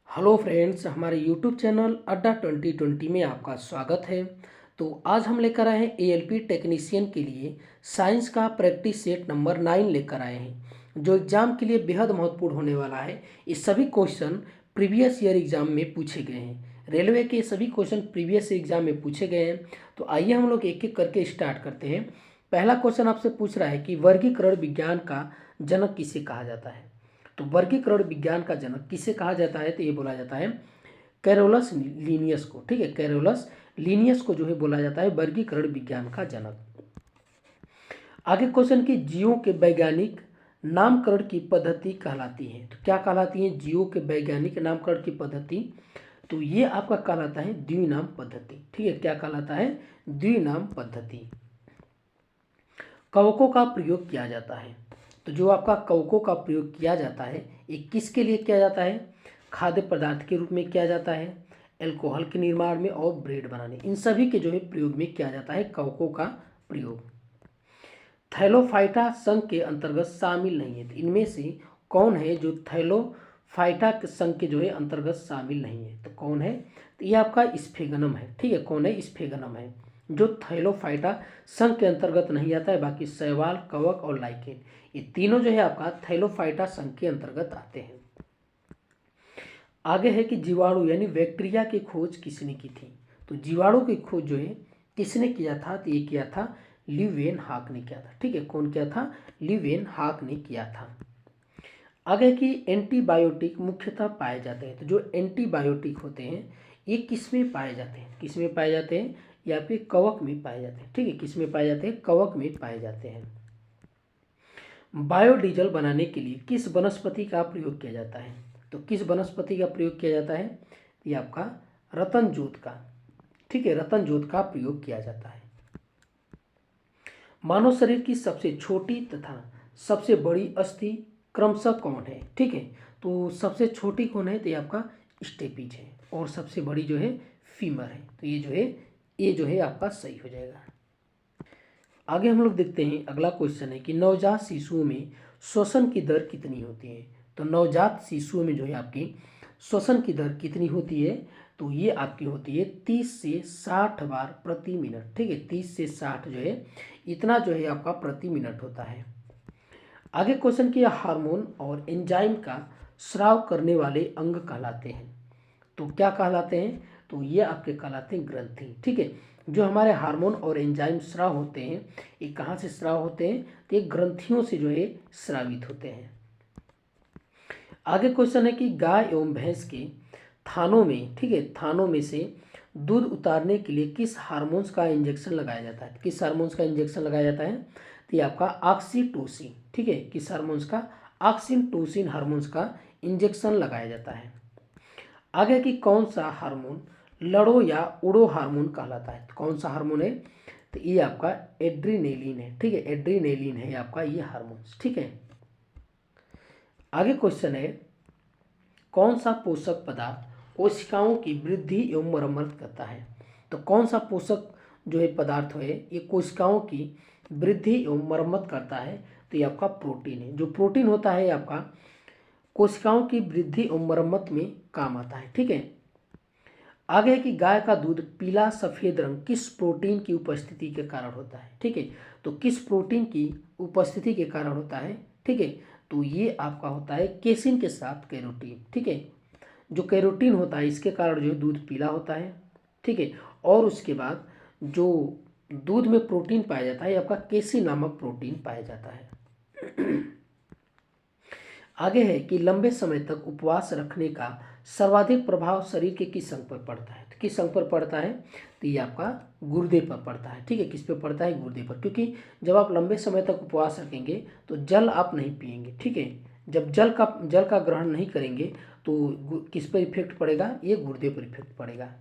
Hello friends, हमारे YouTube channel अड्डा 2020 में आपका स्वागत है। तो आज हम लेकर आए हैं एएलपी टेक्नीशियन के लिए साइंस का प्रैक्टिस सेट नंबर 9 लेकर आए हैं, जो एग्ज़ाम के लिए बेहद महत्वपूर्ण होने वाला है। ये सभी क्वेश्चन प्रीवियस ईयर एग्ज़ाम में पूछे गए हैं। रेलवे के सभी क्वेश्चन प्रीवियस एग्ज़ाम में पूछे गए हैं। तो आइए हम लोग एक एक करके स्टार्ट करते हैं। पहला क्वेश्चन आपसे पूछ रहा है कि वर्गीकरण विज्ञान का जनक किसे कहा जाता है। तो वर्गीकरण विज्ञान का जनक किसे कहा जाता है, तो ये बोला जाता है कैरोलस लीनियस को। ठीक है, कैरोलस लीनियस को जो है बोला जाता है वर्गीकरण विज्ञान का जनक। आगे क्वेश्चन की जीवों के वैज्ञानिक नामकरण की पद्धति कहलाती है। तो क्या कहलाती है जीवों के वैज्ञानिक नामकरण की पद्धति? तो ये आपका कहलाता है द्विनाम पद्धति। ठीक है, क्या कहलाता है? द्विनाम पद्धति। कवकों का प्रयोग किया जाता है। तो जो आपका कवकों का प्रयोग किया जाता है ये किसके लिए किया जाता है? खाद्य पदार्थ के रूप में किया जाता है, अल्कोहल के निर्माण में और ब्रेड बनाने, इन सभी के जो है प्रयोग में किया जाता है कवकों का प्रयोग। थैलोफाइटा संघ के अंतर्गत शामिल नहीं है। तो इनमें से कौन है जो थैलोफाइटा संघ के जो है अंतर्गत शामिल नहीं है? तो कौन है? तो ये आपका स्फेगनम है। ठीक है, कौन है? स्फेगनम है जो थैलोफाइटा संघ के अंतर्गत नहीं आता है। बाकी शैवाल, कवक और लाइकेन ये तीनों जो है आपका थैलोफाइटा संघ के अंतर्गत आते हैं। आगे है कि जीवाणु यानी बैक्टीरिया की खोज किसने की थी? तो जीवाणु की खोज जो है किसने किया था? तो ये किया था ल्यूवेनहाक ने किया था। ठीक है, कौन किया था? ल्यूवेनहाक ने किया था। आगे कि एंटीबायोटिक मुख्यतः पाए जाते हैं। तो जो एंटीबायोटिक होते हैं ये किस में पाए जाते हैं? किस में पाए जाते हैं? या फिर कवक में पाए जाते हैं। ठीक है, किस में पाए जाते हैं? कवक में पाए जाते हैं। बायोडीजल बनाने के लिए किस वनस्पति का प्रयोग किया जाता है? तो किस वनस्पति का प्रयोग किया जाता है? ये आपका रतन जोत का। ठीक है, रतन जोत का प्रयोग किया जाता है। मानव शरीर की सबसे छोटी तथा सबसे बड़ी अस्थि क्रमशः कौन है? ठीक है, तो सबसे छोटी कौन है? तो ये आपका स्टेपीज है और सबसे बड़ी जो है फीमर है। तो ये जो है आपका सही हो जाएगा। आगे हम लोग देखते हैं, अगला क्वेश्चन है कि नवजात शिशुओं में श्वसन की दर कितनी होती है? तो नवजात शिशुओं में जो है आपकी श्वसन की दर कितनी होती है? तो ये आपकी होती है 30 से 60 बार प्रति मिनट। ठीक है, 30 से 60 जो है इतना जो है आपका प्रति मिनट होता है। आगे क्वेश्चन की हार्मोन और एंजाइम का स्राव करने वाले अंग कहलाते हैं। तो क्या कहलाते हैं? तो ये आपके कहलाते हैं ग्रंथि। ठीक है, जो हमारे हार्मोन और एंजाइम स्राव होते हैं ये कहाँ से स्राव होते हैं? तो ये ग्रंथियों से जो है स्रावित होते हैं। आगे क्वेश्चन है कि गाय एवं भैंस के थानों में, ठीक है, थानों में से दूध उतारने के लिए किस हार्मोन्स का इंजेक्शन लगाया जाता है? किस हार्मोन्स का इंजेक्शन लगाया जाता है? तो ये आपका ऑक्सीटोसिन। ठीक है, किस हार्मोन्स का? ऑक्सीटोसिन हार्मोन्स का इंजेक्शन लगाया जाता है। आगे कि कौन सा हार्मोन लड़ो या उड़ो हार्मोन कहलाता है? तो कौन सा हार्मोन है? तो ये आपका एड्रीनेलिन है। ठीक है, एड्रीनेलिन है आपका ये हार्मोन्स। ठीक है, आगे क्वेश्चन है कौन सा पोषक पदार्थ कोशिकाओं की वृद्धि एवं मरम्मत करता है? तो कौन सा पोषक जो है पदार्थ है ये कोशिकाओं की वृद्धि एवं मरम्मत करता है? तो ये आपका प्रोटीन है। जो प्रोटीन होता है आपका कोशिकाओं की वृद्धि एवं मरम्मत में काम आता है। ठीक है, आगे है कि गाय का दूध पीला सफेद रंग किस प्रोटीन की उपस्थिति के कारण होता है? ठीक है, तो किस प्रोटीन की उपस्थिति के कारण होता है? ठीक है, तो ये आपका होता है केसिन के साथ कैरोटीन। ठीक है, जो कैरोटीन होता है इसके कारण जो है दूध पीला होता है। ठीक है, और उसके बाद जो दूध में प्रोटीन पाया जाता है आपका केसिन नामक प्रोटीन पाया जाता है। आगे है कि लंबे समय तक उपवास रखने का सर्वाधिक प्रभाव शरीर के किस अंग पर पड़ता है? तो किस अंग पर पड़ता है? तो ये आपका गुर्दे पर पड़ता है। ठीक है, किस पे पड़ता है? गुर्दे पर, क्योंकि जब आप लंबे समय तक उपवास रखेंगे तो जल आप नहीं पिएंगे। ठीक है, जब जल का ग्रहण नहीं करेंगे तो किस पर इफेक्ट पड़ेगा? ये गुर्दे पर इफेक्ट पड़ेगा।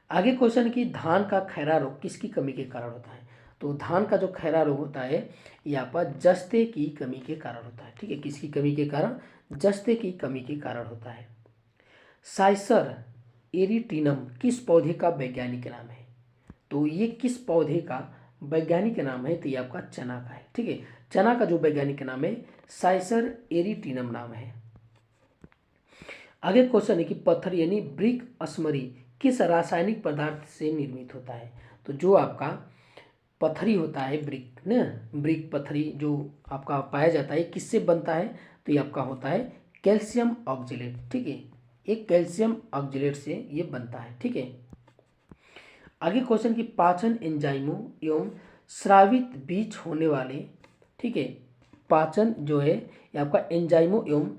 आगे क्वेश्चन की धान का खैरा रोग किसकी कमी के कारण होता है? तो धान का जो खैरा रोग होता है यहाँ पर जस्ते की कमी के कारण होता है। ठीक है, किसकी कमी के कारण? जस्ते की कमी के कारण होता है। साइसर एरिटिनम किस पौधे का वैज्ञानिक नाम है? तो ये किस पौधे का वैज्ञानिक नाम है? तो ये आपका चना का है। ठीक है, चना का जो वैज्ञानिक नाम है साइसर एरिटिनम नाम है। आगे क्वेश्चन है कि पत्थर यानी ब्रिक स्मरी किस रासायनिक पदार्थ से निर्मित होता है। तो जो आपका पत्थरी होता है ब्रिक ना, ब्रिक पत्थरी जो आपका पाया जाता है किससे बनता है, तो ये आपका होता है कैल्शियम ऑक्जेलेट। ठीक है, एक कैल्शियम ऑक्जेलेट से ये बनता है। ठीक है, आगे क्वेश्चन की पाचन एंजाइमों एवं स्रावित बीज होने वाले, ठीक है, पाचन जो है ये आपका एंजाइमों एवं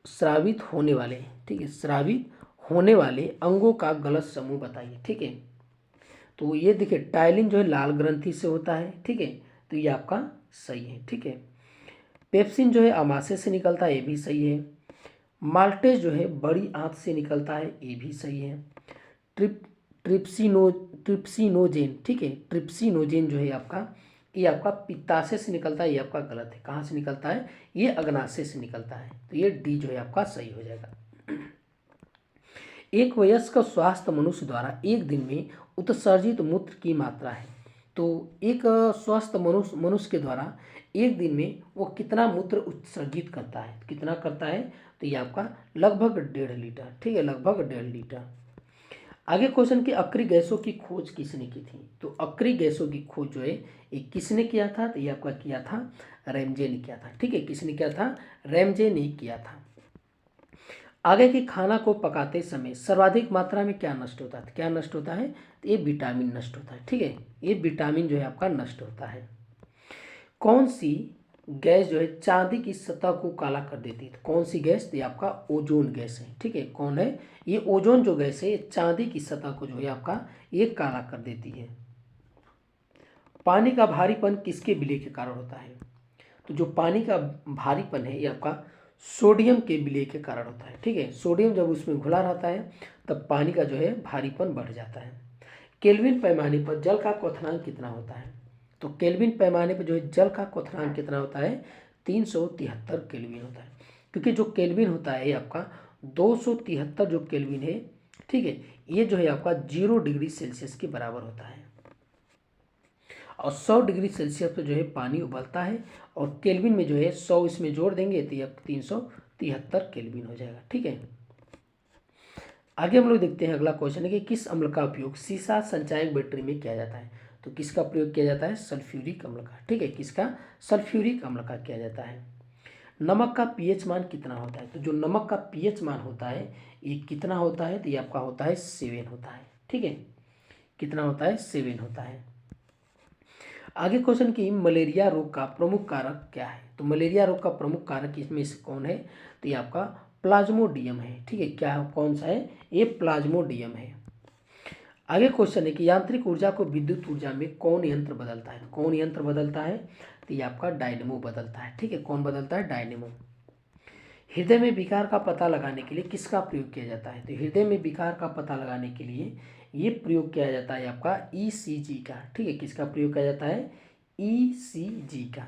स्रावित होने वाले, ठीक है, स्रावित होने वाले अंगों का गलत समूह बताइए। ठीक है, तो ये देखिए टाइलिन जो है लाल ग्रंथि से होता है। ठीक है, तो ये आपका सही है। ठीक है, पेप्सिन जो है अमाशय से निकलता है, ये भी सही है। माल्टेज जो है बड़ी आंत से निकलता है, ये भी सही है। ट्रिप्सिनोजेन, ठीक है, ट्रिप्सिनोजेन जो है आपका, ये आपका पित्ताशय से निकलता है, ये आपका गलत है। कहाँ से निकलता है, ये अग्नाशय से निकलता है, तो ये डी जो है आपका सही हो जाएगा। एक वयस्क स्वस्थ मनुष्य द्वारा एक दिन में उत्सर्जित मूत्र की मात्रा है। तो एक स्वस्थ मनुष्य के द्वारा एक दिन में वो कितना मूत्र उत्सर्जित करता है, कितना करता है, तो ये आपका लगभग 1.5 लीटर। ठीक है, लगभग 1.5 लीटर। आगे क्वेश्चन की अक्रिय गैसों की खोज किसने की थी। तो अक्रिय गैसों की खोज जो है ये किसने किया था, तो ये आपका किया था रैमजे ने किया था। ठीक है, किसने किया था, रैमजे ने किया था। आगे के खाना को पकाते समय सर्वाधिक मात्रा में क्या नष्ट होता है, क्या नष्ट होता है, तो ये विटामिन नष्ट होता है। ठीक है, ये विटामिन जो है आपका नष्ट होता है। कौन सी गैस जो है चांदी की सतह को काला कर देती है, तो कौन सी गैस, तो ये आपका ओजोन गैस है। ठीक है, कौन है, ये ओजोन जो गैस है ये चांदी की सतह को जो है आपका ये काला कर देती है। पानी का भारीपन किसके विलय के कारण होता है, तो जो पानी का भारीपन है ये आपका सोडियम के विलय के कारण होता है। ठीक है, सोडियम जब उसमें घुला रहता है तब पानी का जो है भारीपन बढ़ जाता है। केल्विन पैमाने पर जल का क्वथनांक कितना होता है, तो केल्विन पैमाने पर जो है जल का क्वथनांक कितना होता है, 373 केल्विन होता है। क्योंकि जो केल्विन होता है ये आपका 273 जो केल्विन है, ठीक है, ये जो है आपका 0 डिग्री सेल्सियस के बराबर होता है। और 100 डिग्री सेल्सियस पर जो है पानी उबलता है और केल्विन में जो है 100 इसमें जोड़ देंगे तो ये 373 केल्विन हो जाएगा। ठीक है, आगे हम लोग देखते हैं अगला क्वेश्चन है कि किस अम्ल का उपयोग सीसा संचायक बैटरी में किया जाता है। तो किसका प्रयोग किया जाता है, सल्फ्यूरिक अम्ल का। ठीक है, किसका, सल्फ्यूरिक अम्ल का किया जाता है। नमक का पीएच मान कितना होता है, तो जो नमक का पीएच मान होता है ये कितना होता है, तो ये आपका होता है 7 होता है। ठीक है, कितना होता है, 7 होता है। आगे क्वेश्चन की मलेरिया रोग का प्रमुख कारक क्या है, तो मलेरिया रोग का प्रमुख कारक इसमें से कौन है, तो ये आपका प्लाज्मोडियम है। ठीक है, क्या कौन सा है, ये प्लाज्मोडियम है। आगे क्वेश्चन है कि यांत्रिक ऊर्जा को विद्युत ऊर्जा में कौन यंत्र बदलता है, कौन यंत्र बदलता है, तो ये आपका डायनेमो बदलता है। ठीक है, कौन बदलता है, डायनेमो। हृदय में विकार का पता लगाने के लिए किसका प्रयोग किया जाता है, तो हृदय में विकार का पता लगाने के लिए ये प्रयोग किया जाता है आपका ईसीजी का। ठीक है, किसका प्रयोग किया जाता है, ईसीजी का।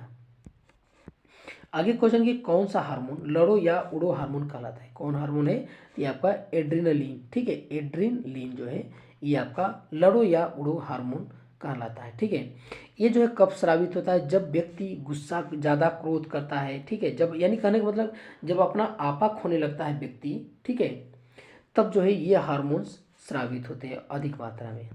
आगे क्वेश्चन की कौन सा हार्मोन लड़ो या उड़ो हार्मोन कहलाता है, कौन हार्मोन है, ये आपका एड्रीनलिन। ठीक है, एड्रीनलिन जो है ये आपका लड़ो या उड़ो हार्मोन कहलाता है। ठीक है, ये जो है कब स्रावित होता है, जब व्यक्ति गुस्सा ज़्यादा क्रोध करता है। ठीक है, जब यानी कहने का मतलब जब अपना आपा खोने लगता है व्यक्ति, ठीक है, तब जो है ये हार्मोन्स स्रावित होते हैं अधिक मात्रा में।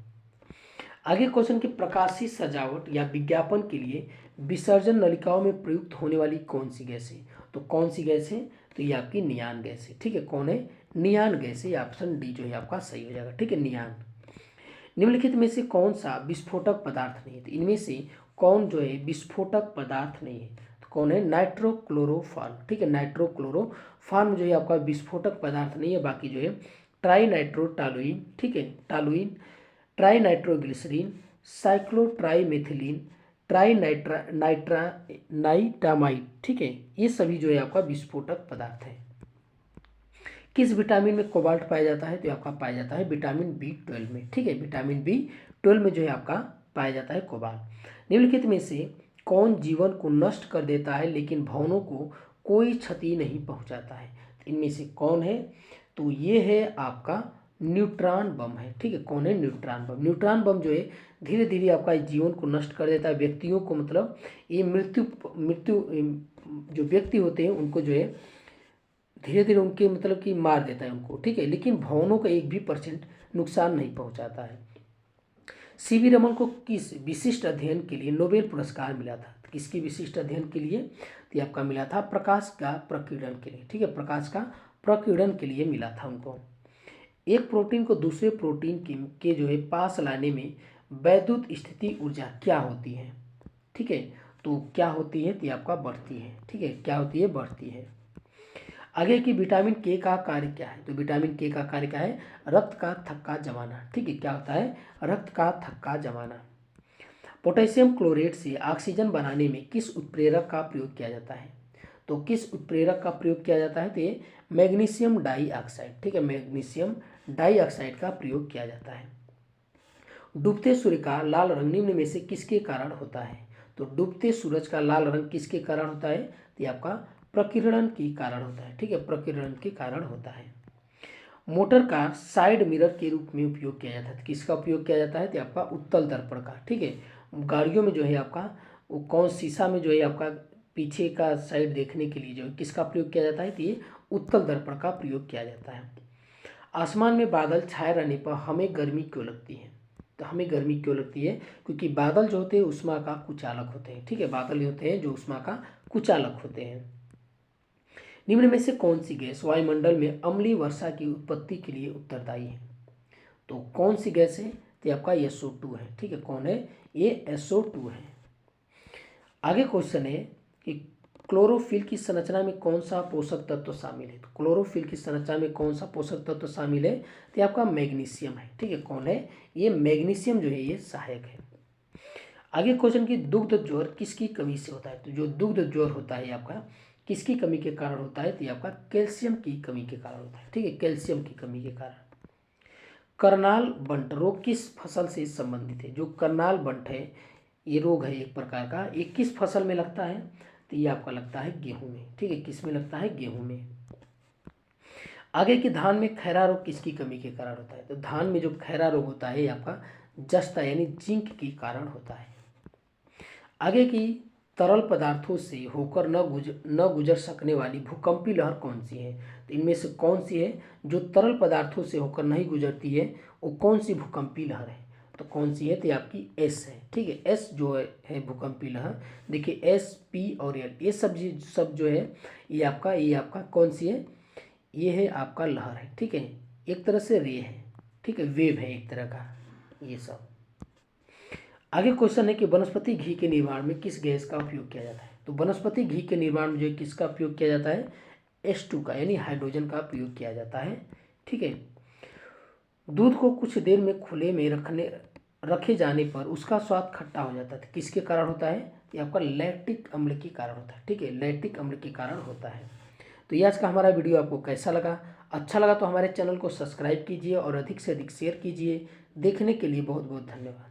आगे क्वेश्चन की प्रकाशीय सजावट या विज्ञापन के लिए विसर्जन नलिकाओं में प्रयुक्त होने वाली कौन सी गैस है, तो कौन सी गैस है, तो ये आपकी नियान गैस है। ठीक है, कौन है, नियान गैस है, ऑप्शन डी जो है आपका सही हो जाएगा। ठीक है, नियान। निम्नलिखित में से कौन सा विस्फोटक पदार्थ नहीं है, तो इनमें से कौन जो है विस्फोटक पदार्थ नहीं है, तो कौन है, नाइट्रोक्लोरोफॉर्म। ठीक है, नाइट्रोक्लोरोफॉर्म जो है आपका विस्फोटक पदार्थ नहीं है। बाकी जो है ट्राईनाइट्रोटालुइन, ठीक है, टालुइन, ट्राईनाइट्रोग्लिसरीन, साइक्लोट्राईमेथिलीन, नाइट्रामाइड, ठीक है, ये सभी जो है आपका विस्फोटक पदार्थ है। किस विटामिन में कोबाल्ट पाया जाता है, तो आपका पाया जाता है विटामिन B12 में। ठीक है, विटामिन B12 में जो है आपका पाया जाता है कोबाल्ट। निम्नलिखित में से कौन जीवन को नष्ट कर देता है लेकिन भवनों को कोई क्षति नहीं पहुंचाता है, तो इनमें से कौन है, तो ये है आपका न्यूट्रॉन बम है। ठीक है, कौन है, न्यूट्रॉन बम। न्यूट्रॉन बम जो है धीरे धीरे आपका जीवन को नष्ट कर देता है, व्यक्तियों को, मतलब ये मृत्यु जो व्यक्ति होते हैं उनको जो है धीरे धीरे उनके मतलब कि मार देता है उनको, ठीक है, लेकिन भवनों का 1% भी नुकसान नहीं पहुंचाता है। सीवी रमन को किस विशिष्ट अध्ययन के लिए नोबेल पुरस्कार मिला था? तो किसकी विशिष्ट अध्ययन के लिए? तो ये आपका मिला था प्रकाश का प्रकीर्णन के लिए, ठीक है, प्रकाश का प्रकीर्णन के लिए मिला था उनको। एक प्रोटीन को दूसरे प्रोटीन के जो है पास लाने में वैद्युत स्थिति ऊर्जा क्या होती है? ठीक है, तो क्या होती है? तो ये आपका बढ़ती है, ठीक है, क्या होती है? बढ़ती है। आगे की विटामिन के का कार्य क्या है? तो विटामिन के का कार्य क्या है? रक्त का थक्का जमाना, ठीक है, क्या होता है? रक्त का थक्का जमाना। पोटेशियम क्लोरेट से ऑक्सीजन बनाने में किस उत्प्रेरक का प्रयोग किया जाता है? तो किस उत्प्रेरक का प्रयोग किया जाता है? तो ये मैग्नीशियम डाइऑक्साइड, ठीक है, मैग्नीशियम डाइऑक्साइड का प्रयोग किया जाता है। डूबते सूर्य का लाल रंग निम्न में से किसके कारण होता है? तो डूबते सूरज का लाल रंग किसके कारण होता है? तो ये आपका प्रकीर्णन के कारण होता है, ठीक है, प्रकीर्णन के कारण होता है। मोटर का साइड मिरर के रूप में उपयोग किया जाता है। किसका उपयोग किया जाता है? तो आपका उत्तल दर्पण का, ठीक है, गाड़ियों में जो है आपका वो कौन शीशा में जो है आपका पीछे का साइड देखने के लिए जो है किसका प्रयोग किया जाता है? तो ये उत्तल दर्पण का प्रयोग किया जाता है। आसमान में बादल छाए रहने पर हमें गर्मी क्यों लगती है? तो हमें गर्मी क्यों लगती है? क्योंकि बादल जो होते हैं उष्मा का कुचालक होते हैं, ठीक है, बादल होते हैं जो उष्मा का कुचालक होते हैं। निम्न में से कौन सी गैस वायुमंडल में अम्लीय वर्षा की उत्पत्ति के लिए उत्तरदायी है? तो कौन सी गैस है? तो आपका SO2 है, ठीक है, कौन है? ये SO2 है। आगे क्वेश्चन है कि क्लोरोफिल की संरचना में कौन सा पोषक तत्व शामिल है? तो क्लोरोफिल की संरचना में कौन सा पोषक तत्व शामिल है? तो आपका मैग्नीशियम है, ठीक है, कौन है? ये मैग्नीशियम जो है ये सहायक है। आगे क्वेश्चन की दुग्ध ज्वर किसकी कमी से होता है? तो जो दुग्ध ज्वर होता है आपका किसकी कमी के कारण होता है? तो ये आपका कैल्शियम की कमी के कारण होता है, ठीक है, कैल्शियम की कमी के कारण। करनाल बंट रोग किस फसल से संबंधित है? जो करनाल बंट है ये रोग है एक प्रकार का, ये किस फसल में लगता है? तो ये आपका लगता है गेहूं में, ठीक है, किस में लगता है? गेहूं में। आगे की धान में खैरा रोग किसकी कमी के कारण होता है? तो धान में जो खैरा रोग होता है ये आपका जस्ता यानी जिंक के कारण होता है। आगे की तरल पदार्थों से होकर न गुजर सकने वाली भूकंपी लहर कौन सी है? तो इनमें से कौन सी है जो तरल पदार्थों से होकर नहीं गुजरती है? वो कौन सी भूकंपी लहर है? तो कौन सी है? तो ये आपकी S है, ठीक है, S जो है भूकंपी लहर। देखिए S P और L ये सब जो है ये आपका कौन सी है? ये है आपका लहर है, ठीक है, एक तरह से रे है, ठीक है, वेव है एक तरह का ये सब। आगे क्वेश्चन है कि वनस्पति घी के निर्माण में किस गैस का उपयोग किया जाता है? तो वनस्पति घी के निर्माण में जो है किसका उपयोग किया जाता है? H2 का यानी हाइड्रोजन का प्रयोग किया जाता है, ठीक है। दूध को कुछ देर में खुले में रखे जाने पर उसका स्वाद खट्टा हो जाता है, किसके कारण होता है? ये आपका लैक्टिक अम्ल के कारण होता है, ठीक है, लैक्टिक अम्ल के कारण होता है। तो ये आज का हमारा वीडियो आपको कैसा लगा? अच्छा लगा तो हमारे चैनल को सब्सक्राइब कीजिए और अधिक से अधिक शेयर कीजिए। देखने के लिए बहुत बहुत धन्यवाद।